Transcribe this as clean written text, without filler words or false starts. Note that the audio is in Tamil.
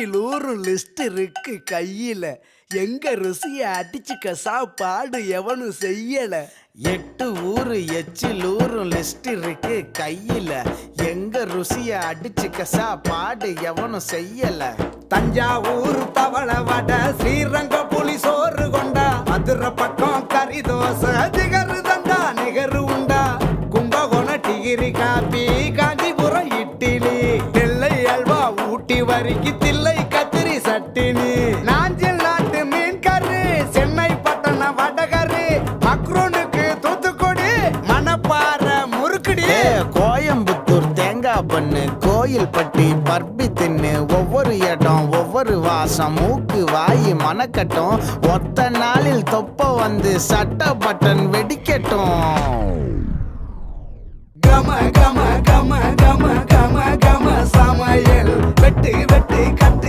எட்டில் ஊரும் லிஸ்ட் இருக்கு கையில. எங்க ருசிய அடிச்சுக்க சாப்பாடு எவனும் செய்யல. 8 ஊரு எச்சில் ஊரும் லிஸ்ட் இருக்கு கையில. எங்க ருசிய அடிச்சுக்க சாப்பாடு எவனும் செய்யல. தஞ்சாவூர் தவள வடை, ஸ்ரீரங்க புலி சோறு கொண்டா, மதுரை பக்கம் கறி தோசை, ஜிகரு தண்டா நிகரு உண்டா, கும்பகோணம் டிகிரி காப்பி, காஞ்சிபுரம் இட்லி, நெல்லை அல்வா ஊட்டி வரிக்கு தில்லை கத்திரி சட்டினி, நாஞ்சில் நாட்டு மீன் கறி, சென்னை பட்டணம் வடகரி, மக்ரூனுக்கு தூத்துக்குடி, மணப்பாறை முறுக்குடி, கோயம்புத்தூர் தேங்காய் பண்ணு, கோயில் பட்டி பர்பி தின்னு, ஒவ்வொரு இடம் ஒவ்வொரு வாசம், மூக்கு வாயி மணக்கட்டும், ஒத்த நாளில் தொப்ப வந்து சட்ட பட்டன் வெடிக்கட்டும்.